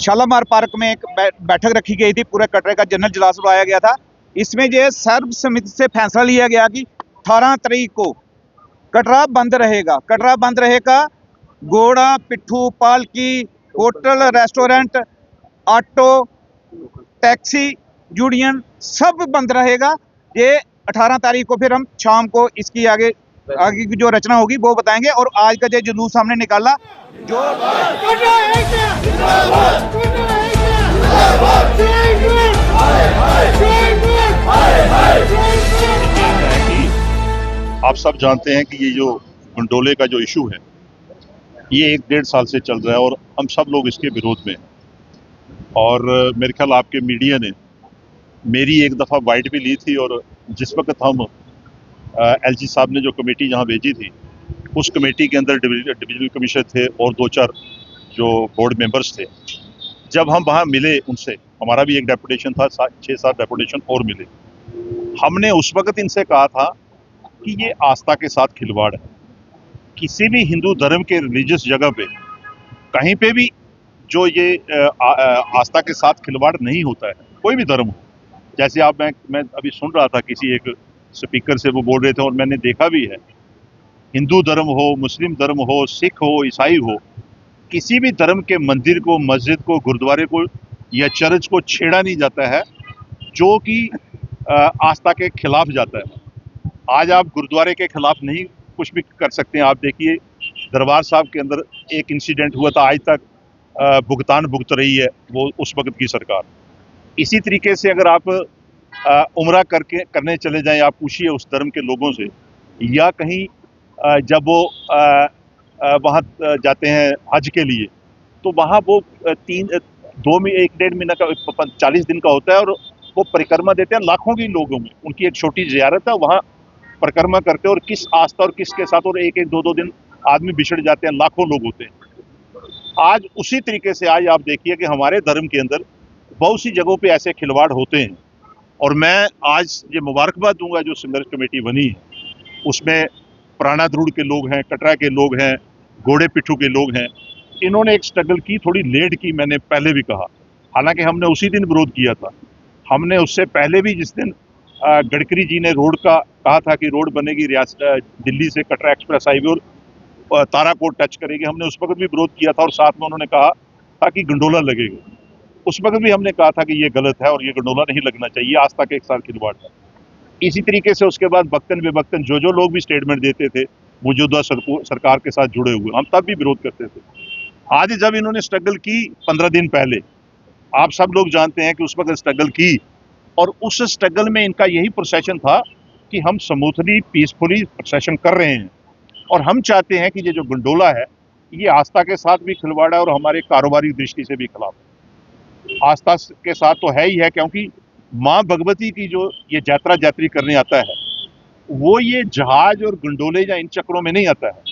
Shalimar park में एक बैठक रखी गई थी, पूरे कटरे का जनरल इजलास बुलाया गया था। इसमें जो सर्वसम्मति से फैसला लिया गया कि 18 तारीख को कटरा बंद रहेगा। कटरा बंद रहेगा, घोड़ा, पिट्ठू, पालकी, hotel, restaurant, auto, taxi, union सब बंद रहेगा। ये 18 तारीख को फिर हम शाम को इसकी आगे की जो रचना होगी वो बताएंगे। और आज का जो जुलूस हमने निकाला जो आप सब जानते हैं कि ये जो गंडोले का जो इशू है ये 1-1.5 साल से चल रहा है और हम सब लोग इसके विरोध में हैं। और मेरे ख्याल आपके मीडिया ने मेरी एक दफ़ा बाइट भी ली थी और जिस वक्त हम एलजी साहब ने जो कमेटी जहां भेजी थी उस कमेटी के अंदर डिविजनल कमिश्नर थे और 2-4 जो बोर्ड मेंबर्स थे। जब हम वहां मिले उनसे, हमारा भी एक डेपुटेशन था, 6-7 डेपुटेशन और मिले। हमने उस वक्त इनसे कहा था कि ये आस्था के साथ खिलवाड़ है। किसी भी हिंदू धर्म के रिलीजियस जगह पे कहीं पे भी जो ये आस्था के साथ खिलवाड़ नहीं होता है, कोई भी धर्म हो। जैसे आप मैं अभी सुन रहा था किसी एक स्पीकर से, वो बोल रहे थे और मैंने देखा भी है, हिंदू धर्म हो, मुस्लिम धर्म हो, सिख हो, ईसाई हो, किसी भी धर्म के मंदिर को, मस्जिद को, गुरुद्वारे को या चर्च को छेड़ा नहीं जाता है जो कि आस्था के खिलाफ जाता है। आज आप गुरुद्वारे के खिलाफ नहीं कुछ भी कर सकते हैं। आप देखिए दरबार साहब के अंदर एक इंसिडेंट हुआ था, आज तक भुगतान भुगत रही है वो उस वक्त की सरकार। इसी तरीके से अगर आप उम्रा करने चले जाएं, आप पूछिए उस धर्म के लोगों से, या कहीं जब वो वहाँ जाते हैं हज के लिए, तो वहाँ वो 1-1.5 महीना का 40 दिन का होता है और वो परिक्रमा देते हैं लाखों की लोगों में। उनकी एक छोटी ज़ियारत है, वहाँ परिक्रमा करते हैं और किस आस्था और किसके साथ, और 1-1, 2-2 दिन आदमी बिछड़ जाते हैं, लाखों लोग होते हैं। आज उसी तरीके से आज आप देखिए कि हमारे धर्म के अंदर बहुत सी जगहों पे ऐसे खिलवाड़ होते हैं। और मैं आज ये मुबारकबाद दूंगा जो संघर्ष कमेटी बनी है, उसमें पुराना द्रुड़ के लोग हैं, कटरा के लोग हैं, घोड़े पिट्ठू के लोग हैं। इन्होंने एक स्ट्रगल की, थोड़ी लेट की, मैंने पहले भी कहा, हालांकि हमने उसी दिन विरोध किया था। हमने उससे पहले भी, जिस दिन गडकरी जी ने रोड का कहा था कि रोड बनेगी दिल्ली से कटरा एक्सप्रेस हाईवे और ताराकोट टच करेगी, हमने उस वक्त भी विरोध किया था और साथ में उन्होंने कहा था कि गंडोला लगेगा। उस वक्त भी हमने कहा था कि ये गलत है और ये गंडोला नहीं लगना चाहिए, आस्था के एक साथ खिलवाड़ है। इसी तरीके से उसके बाद बख्तन बेबख्तन जो लोग भी स्टेटमेंट देते थे मौजूदा सरकार के साथ जुड़े हुए, हम तब भी विरोध करते थे। आज जब इन्होंने स्ट्रगल की 15 दिन पहले, आप सब लोग जानते हैं कि उस वक्त स्ट्रगल की और उस स्ट्रगल में इनका यही प्रोसेशन था कि हम स्मूथली पीसफुली प्रोसेशन कर रहे हैं और हम चाहते हैं कि ये जो गंडोला है ये आस्था के साथ भी खिलवाड़ है और हमारे कारोबारी दृष्टि से भी खिलाफ है। आस्था के साथ तो है ही है, क्योंकि माँ भगवती की जो ये यात्री करने आता है वो ये जहाज और गंडोले या इन चक्रों में नहीं आता है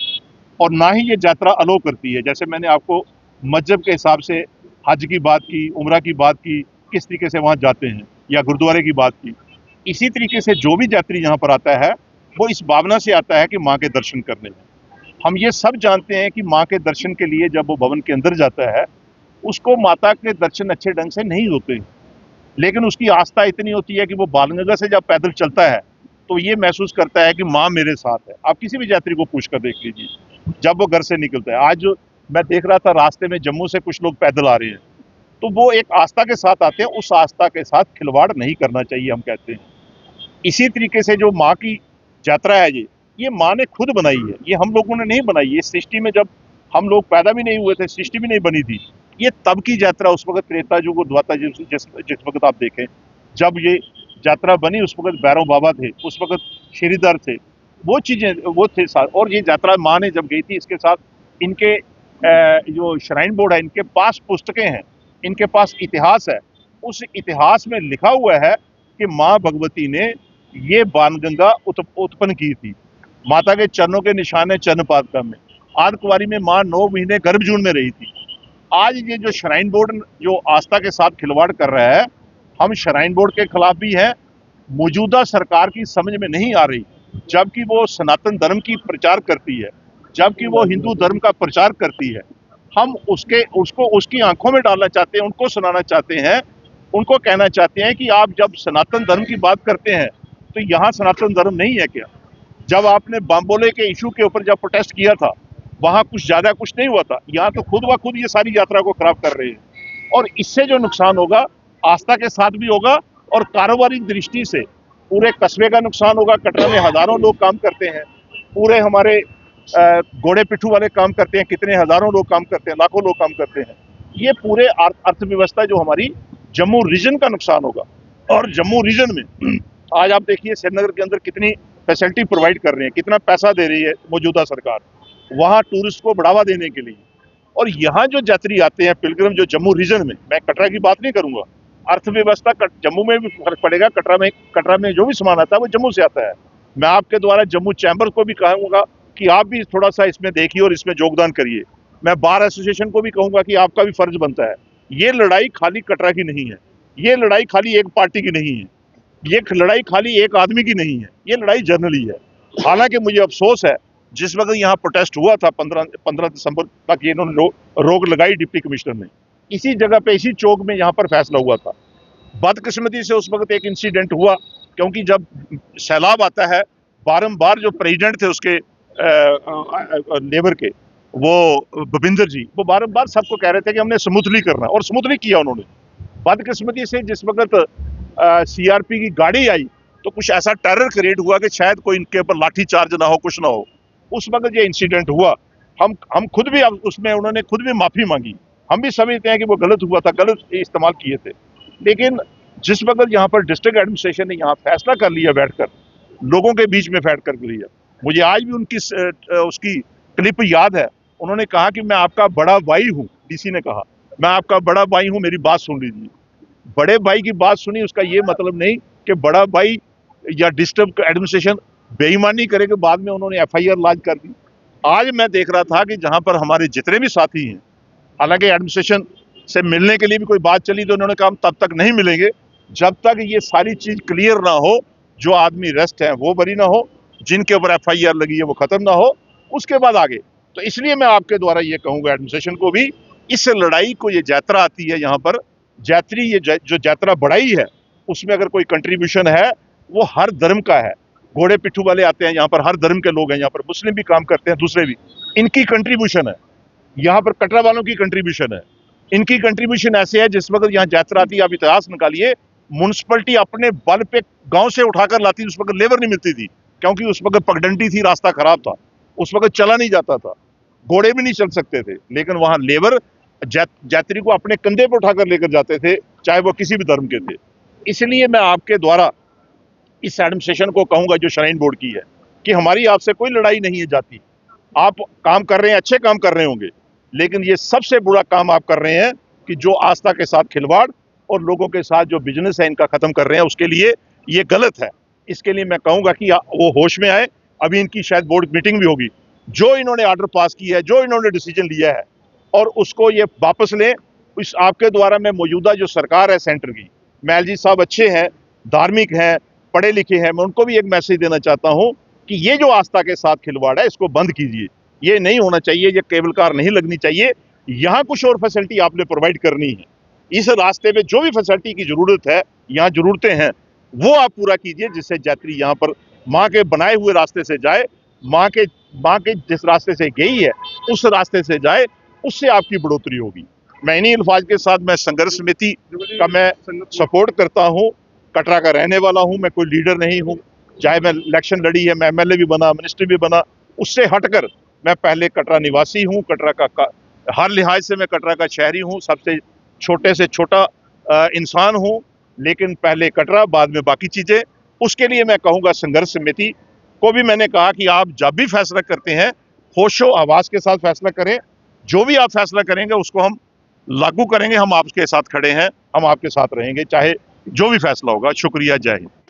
और ना ही ये यात्रा अलो करती है। जैसे मैंने आपको मजहब के हिसाब से हज की बात की, उम्रा की बात की, किस तरीके से वहाँ जाते हैं, या गुरुद्वारे की बात की, इसी तरीके से जो भी यात्री यहाँ पर आता है वो इस भावना से आता है कि माँ के दर्शन करने में। हम ये सब जानते हैं कि माँ के दर्शन के लिए जब वो भवन के अंदर जाता है उसको माता के दर्शन अच्छे ढंग से नहीं होते, लेकिन उसकी आस्था इतनी होती है कि वो बालगंगा से जब पैदल चलता है तो ये महसूस करता है कि माँ मेरे साथ है। आप किसी भी यात्री को पूछ कर देख लीजिए जब वो घर से निकलता है। आज मैं देख रहा था रास्ते में जम्मू से कुछ लोग पैदल आ रहे हैं, तो वो एक आस्था के साथ आते हैं, उस आस्था के साथ खिलवाड़ नहीं करना चाहिए, हम कहते हैं। इसी तरीके से जो माँ की यात्रा है ये माँ ने खुद बनाई है, ये हम लोगों ने नहीं बनाई। ये सृष्टि में जब हम लोग पैदा भी नहीं हुए थे, सृष्टि भी नहीं बनी थी, ये तब की यात्रा, उस वक्त त्रेता युग और द्वापर युग, जिस वक्त आप देखें जब ये यात्रा बनी उस वक्त भैरव बाबा थे, उस वक्त श्रीधर थे, वो चीजें वो थे साथ। और ये यात्रा माँ ने जब गई थी, इसके साथ इनके जो श्राइन बोर्ड है, इनके पास पुस्तकें हैं, इनके पास इतिहास है। उस इतिहास में लिखा हुआ है कि माँ भगवती ने ये बाणगंगा उत्पन्न की थी। माता के चरणों के निशान है चरण पादुका में। आर्धकुंवारी में माँ 9 महीने गर्भजून में रही थी। आज ये जो श्राइन बोर्ड जो आस्था के साथ खिलवाड़ कर रहा है, हम श्राइन बोर्ड के खिलाफ भी हैं। मौजूदा सरकार की समझ में नहीं आ रही, जबकि वो सनातन धर्म की प्रचार करती है, जबकि वो हिंदू धर्म का प्रचार करती है। हम उसको उसकी आंखों में डालना चाहते हैं, उनको सुनाना चाहते हैं, उनको कहना चाहते हैं कि आप जब सनातन धर्म की बात करते हैं तो यहाँ सनातन धर्म नहीं है क्या? जब आपने बम्बोले के इशू के ऊपर जब प्रोटेस्ट किया था, वहां कुछ ज्यादा कुछ नहीं हुआ था। यहाँ तो खुद ब खुद ये सारी यात्रा को खराब कर रहे हैं, और इससे जो नुकसान होगा आस्था के साथ भी होगा, और कारोबारी दृष्टि से पूरे कस्बे का नुकसान होगा। कटरा में हजारों लोग काम करते हैं, पूरे हमारे घोड़े पिट्ठू वाले काम करते हैं, कितने हजारों लोग काम करते हैं, लाखों लोग काम करते हैं। ये पूरे अर्थव्यवस्था जो हमारी जम्मू रीजन का नुकसान होगा। और जम्मू रीजन में आज आप देखिए श्रीनगर के अंदर कितनी फैसिलिटी प्रोवाइड कर रही है, कितना पैसा दे रही है मौजूदा सरकार वहाँ टूरिस्ट को बढ़ावा देने के लिए। और यहाँ जो यात्री आते हैं पिलग्रिम, जो जम्मू रीजन में, मैं कटरा की बात नहीं करूंगा, अर्थव्यवस्था जम्मू में भी फर्क पड़ेगा। कटरा में जो भी सामान आता है वो जम्मू से आता है। मैं आपके द्वारा जम्मू चैम्बर को भी कहूंगा कि आप भी थोड़ा सा इसमें देखिए और इसमें योगदान करिए। मैं बार एसोसिएशन को भी कहूंगा कि आपका भी फर्ज बनता है। ये लड़ाई खाली कटरा की नहीं है, ये लड़ाई खाली एक पार्टी की नहीं है, ये लड़ाई खाली एक आदमी की नहीं है, ये लड़ाई जनरली है। हालांकि मुझे अफसोस है, जिस वक्त यहाँ प्रोटेस्ट हुआ था 15 दिसंबर तक, ये इन्होंने रोक लगाई डिप्टी कमिश्नर ने, इसी जगह पे इसी चौक में यहाँ पर फैसला हुआ था। बदकिस्मती से उस वक्त एक इंसिडेंट हुआ, क्योंकि जब सैलाब आता है बारंबार जो प्रेसिडेंट थे उसके लेबर के, वो भूपिंदर जी, वो बारंबार सबको कह रहे थे कि हमने स्मूथली करना, और स्मूथली किया उन्होंने। बदकिस्मती से जिस वक्त सीआरपी की गाड़ी आई तो कुछ ऐसा टेरर क्रिएट हुआ कि शायद कोई इनके ऊपर लाठी चार्ज ना हो, कुछ ना हो। उस वक्त ये इंसिडेंट हुआ। हम खुद भी उसमें, उन्होंने खुद भी माफी मांगी। हम भी समझते हैं कि वो गलत हुआ था, गलत इस्तेमाल किए थे। लेकिन जिस वक्त यहाँ पर डिस्ट्रिक्ट एडमिनिस्ट्रेशन ने यहाँ फैसला कर लिया, बैठकर लोगों के बीच में बैठ कर लिया, मुझे आज भी उनकी उसकी क्लिप याद है। उन्होंने कहा कि मैं आपका बड़ा भाई हूँ, डीसी ने कहा मैं आपका बड़ा भाई हूँ, मेरी बात सुन लीजिए। बड़े भाई की बात सुनी, उसका ये मतलब नहीं कि बड़ा भाई या डिस्ट्रिक्ट एडमिनिस्ट्रेशन बेईमानी करे के बाद में उन्होंने एफआईआर लॉन्च कर दी। आज मैं देख रहा था कि जहां पर हमारे जितने भी साथी हैं, हालांकि एडमिनिस्ट्रेशन से मिलने के लिए भी कोई बात चली तो उन्होंने कहा हम तब तक नहीं मिलेंगे जब तक ये सारी चीज क्लियर ना हो, जो आदमी रेस्ट है वो बरी ना हो, जिनके ऊपर एफआईआर लगी है वो खत्म ना हो, उसके बाद आगे। तो इसलिए मैं आपके द्वारा ये कहूंगा एडमिनिस्ट्रेशन को भी, इस लड़ाई को, ये यात्रा आती है यहाँ पर, यात्री ये जो यात्रा बढ़ाई है उसमें अगर कोई कंट्रीब्यूशन है वो हर धर्म का है। घोड़े पिट्ठू वाले आते हैं यहाँ पर, हर धर्म के लोग हैं यहाँ पर, मुस्लिम भी काम करते हैं, दूसरे भी, इनकी कंट्रीब्यूशन है। यहाँ पर कटरा वालों की कंट्रीब्यूशन है, इनकी कंट्रीब्यूशन ऐसे है। जिस वक्त यहाँ यात्रा आती है, आप इतिहास निकालिए, म्युनिसिपलिटी अपने बल पे गांव से उठाकर लाती थी। उस वक्त लेबर नहीं मिलती थी, क्योंकि उस वक्त पगडंडी थी, रास्ता खराब था, उस वक्त चला नहीं जाता था, घोड़े भी नहीं चल सकते थे। लेकिन वहां लेबर यात्री को अपने कंधे पर उठाकर लेकर जाते थे, चाहे वो किसी भी धर्म के थे। इसलिए मैं आपके द्वारा इस एडमिनिस्ट्रेशन को कहूंगा, जो श्राइन बोर्ड की है, कि हमारी आपसे कोई लड़ाई नहीं है जाती। आप काम कर रहे हैं, अच्छे काम कर रहे होंगे, लेकिन ये सबसे बुरा काम आप कर रहे हैं कि जो आस्था के साथ खिलवाड़ और लोगों के साथ जो बिजनेस है इनका खत्म कर रहे हैं, उसके लिए ये गलत है। इसके लिए मैं कहूंगा कि वो होश में आए। अभी इनकी शायद बोर्ड मीटिंग भी होगी। जो इन्होंने ऑर्डर पास किया है, जो इन्होंने डिसीजन लिया है, और उसको ये वापस लें। इस आपके द्वारा मैं मौजूदा जो सरकार है सेंटर की, मैल जी साहब अच्छे हैं, धार्मिक हैं, पढ़े लिखे हैं, मैं उनको भी एक मैसेज देना चाहता हूं कि ये जो आस्था के साथ खिलवाड़ है इसको बंद कीजिए। ये नहीं होना चाहिए, ये केबल कार नहीं लगनी चाहिए। यहाँ कुछ और फैसिलिटी आपने प्रोवाइड करनी है। इस रास्ते पे जो भी फैसिलिटी की जरूरत है, यहाँ जरूरतें हैं, वो आप पूरा कीजिए, जिससे यात्री यहाँ पर माँ के बनाए हुए रास्ते से जाए, माँ के जिस रास्ते से गई है उस रास्ते से जाए, उससे आपकी बढ़ोतरी होगी। मैं इन्हीं अल्फाज के साथ मैं संघर्ष समिति का मैं सपोर्ट करता हूँ। कटरा का रहने वाला हूँ, मैं कोई लीडर नहीं हूँ। चाहे मैं इलेक्शन लड़ी है, मैं एमएलए भी बना, मिनिस्टर भी बना, उससे हटकर मैं पहले कटरा निवासी हूँ। कटरा का हर लिहाज से मैं कटरा का शहरी हूँ, सबसे छोटे से छोटा इंसान हूँ, लेकिन पहले कटरा, बाद में बाकी चीजें। उसके लिए मैं कहूँगा संघर्ष समिति को भी मैंने कहा कि आप जब भी फैसला करते हैं होशो हवास के साथ फैसला करें। जो भी आप फैसला करेंगे उसको हम लागू करेंगे। हम आपके साथ खड़े हैं, हम आपके साथ रहेंगे, चाहे जो भी फैसला होगा। शुक्रिया, जय हिंद।